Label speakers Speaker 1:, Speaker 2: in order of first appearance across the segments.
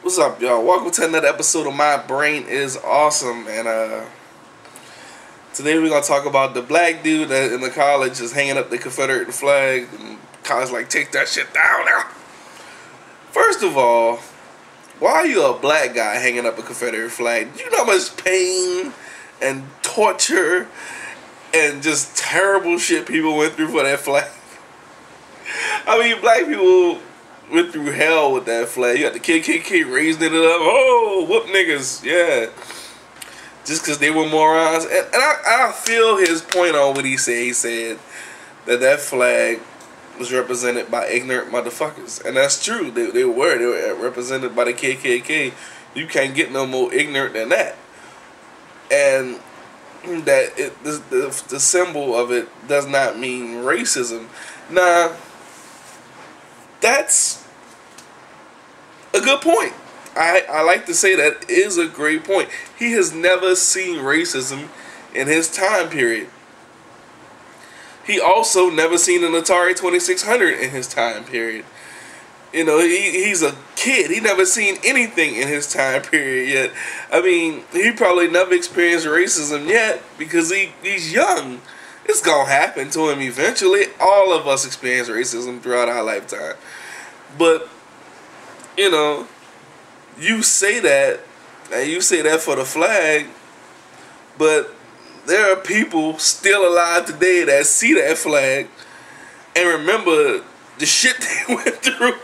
Speaker 1: What's up, y'all? Welcome to another episode of My Brain is Awesome. And today we're gonna talk about the black dude that in the college is hanging up the Confederate flag. And college like, take that shit down now. First of all, why are you a black guy hanging up a Confederate flag? Do you know how much pain and torture and just terrible shit people went through for that flag? I mean, black people went through hell with that flag. You got the KKK raising it up. Oh, whoop niggas. Yeah. Just because they were morons. And I feel his point on what he said. He said that flag was represented by ignorant motherfuckers. And that's true. They were represented by the KKK. You can't get no more ignorant than that. And that the symbol of it does not mean racism. Now, that's a good point. I like to say that is a great point. He has never seen racism in his time period. He also never seen an Atari 2600 in his time period. You know, he's a kid. He never seen anything in his time period yet. I mean, he probably never experienced racism yet because he's young. It's gonna happen to him eventually. All of us experience racism throughout our lifetime. But, you know, you say that, and you say that for the flag, but there are people still alive today that see that flag and remember the shit they went through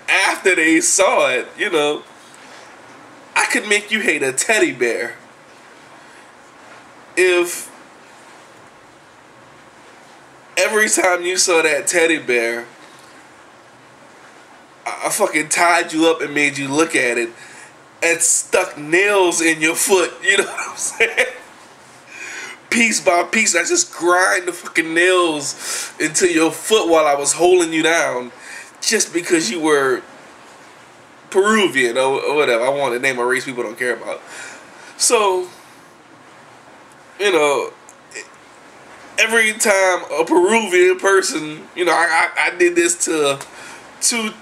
Speaker 1: after they saw it. You know, I could make you hate a teddy bear if every time you saw that teddy bear, I fucking tied you up and made you look at it and stuck nails in your foot. You know what I'm saying? Piece by piece, I just grind the fucking nails into your foot while I was holding you down just because you were Peruvian or whatever. I want to name a race people don't care about. So, you know, every time a Peruvian person, you know, I did this to 2,000,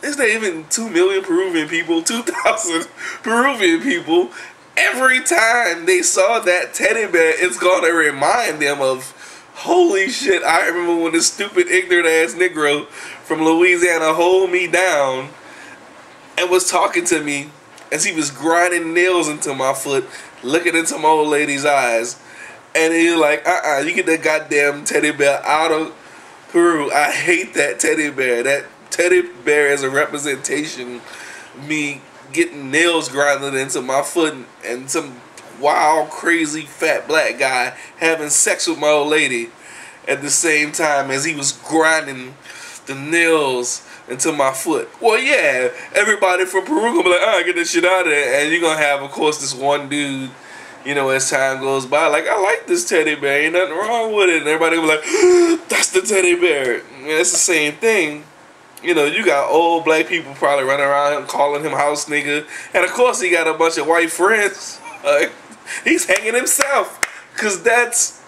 Speaker 1: it's not even 2 million Peruvian people, 2,000 Peruvian people. Every time they saw that teddy bear, it's gonna remind them of, holy shit, I remember when this stupid ignorant ass Negro from Louisiana hold me down and was talking to me as he was grinding nails into my foot, looking into my old lady's eyes. And he was like, you get that goddamn teddy bear out of Peru. I hate that teddy bear. That teddy bear is a representation of me getting nails grinded into my foot and some wild, crazy, fat black guy having sex with my old lady at the same time as he was grinding the nails into my foot. Well, yeah, everybody from Peru gonna be like, get this shit out of there. And you're gonna have, of course, this one dude, you know, as time goes by, like, I like this teddy bear, ain't nothing wrong with it. And everybody will be like, that's the teddy bear. I mean, it's the same thing. You know, you got old black people probably running around him calling him house nigga. And of course he got a bunch of white friends. He's hanging himself. Because that's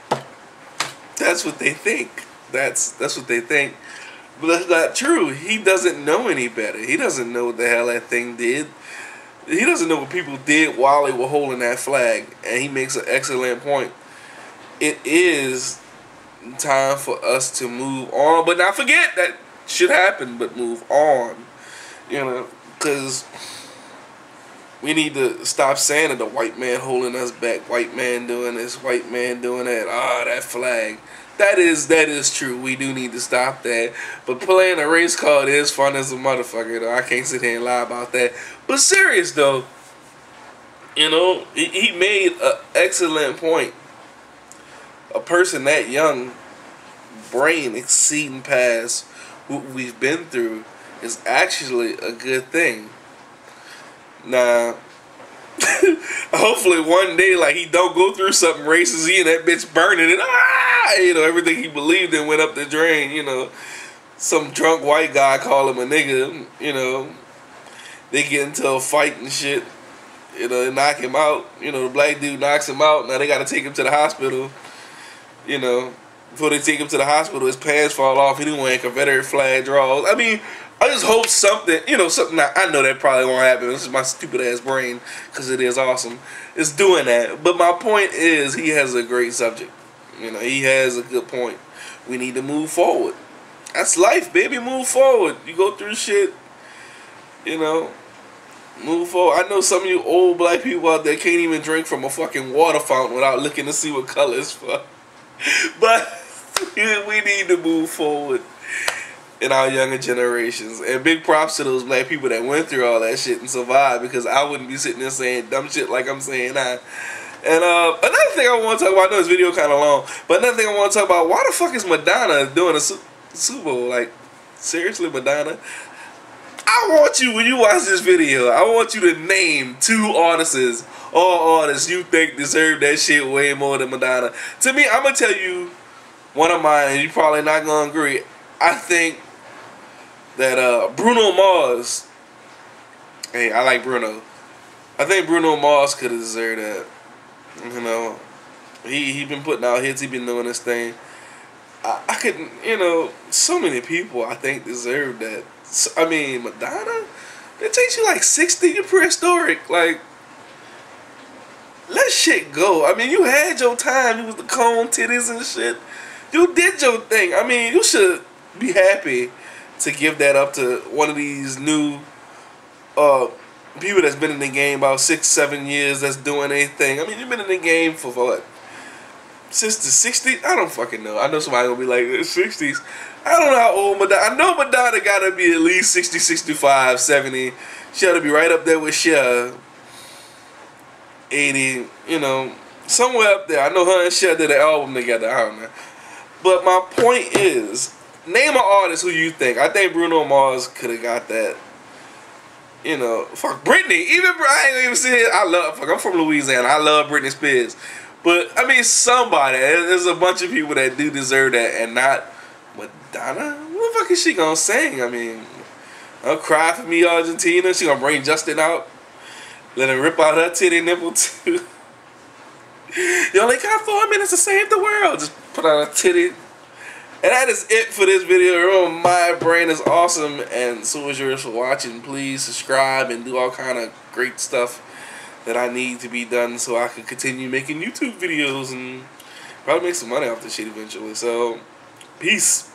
Speaker 1: what they think. That's what they think. But that's not true. He doesn't know any better. He doesn't know what the hell that thing did. He doesn't know what people did while they were holding that flag. And he makes an excellent point. It is time for us to move on. But not forget that shit happened, but move on. You know, because we need to stop saying that the white man holding us back, white man doing this, white man doing that. That flag. That is true. We do need to stop that. But playing a race card is fun as a motherfucker, though. I can't sit here and lie about that. But serious, though, you know, he made an excellent point. A person that young, brain exceeding past what we've been through is actually a good thing. Now, hopefully one day, like, he don't go through something racist, he and that bitch burning it. You know, everything he believed in went up the drain. You know, some drunk white guy call him a nigga. You know, they get into a fight and shit. You know, they knock him out. You know, the black dude knocks him out. Now they got to take him to the hospital. You know, before they take him to the hospital, his pants fall off. He didn't wear Confederate flag drawers. I mean, I just hope something, something I know that probably won't happen. This is my stupid ass brain, because it is awesome. It's doing that. But my point is, he has a great subject. He has a good point. We need to move forward. That's life, baby. Move forward. You go through shit, move forward. I know some of you old black people out there can't even drink from a fucking water fountain without looking to see what color it's for. But we need to move forward in our younger generations. And big props to those black people that went through all that shit and survived, because I wouldn't be sitting there saying dumb shit like I'm saying now. And another thing I want to talk about, I know this video kind of long, but another thing I want to talk about, why the fuck is Madonna doing a Super Bowl? Like, seriously, Madonna? I want you, when you watch this video, I want you to name 2 artists, all artists you think deserve that shit way more than Madonna. To me, I'm going to tell you one of mine, and you're probably not going to agree. I think that Bruno Mars, hey, I like Bruno. I think Bruno Mars could have deserved that. He been putting out hits. He been doing this thing. I couldn't, so many people I think deserve that. I mean, Madonna, it takes you like 60. You're prehistoric. Like, let shit go. I mean, you had your time. You was the cone titties and shit. You did your thing. I mean, you should be happy to give that up to one of these new people that's been in the game about 6-7 years that's doing anything. I mean, you've been in the game for what? Since the 60s? I don't fucking know. I know somebody gonna be like, the 60s. I don't know how old Madonna. I know Madonna gotta be at least 60, 65, 70. She ought to be right up there with Cher. 80, somewhere up there. I know her and Cher did an album together. I don't know. But my point is, name an artist who you think. I think Bruno Mars could have got that. Fuck Britney. Even I ain't even say it. I'm from Louisiana. I love Britney Spears. But I mean, somebody. There's a bunch of people that do deserve that, and not Madonna. What the fuck is she gonna sing? I mean, I'll Cry For Me, Argentina. She gonna bring Justin out, let him rip out her titty nipple too. You only got 4 minutes to save the world. Just put out a titty. And that is it for this video. Remember, my brain is awesome, and so is yours for watching. Please subscribe and do all kind of great stuff that I need to be done so I can continue making YouTube videos and probably make some money off this shit eventually. So, peace.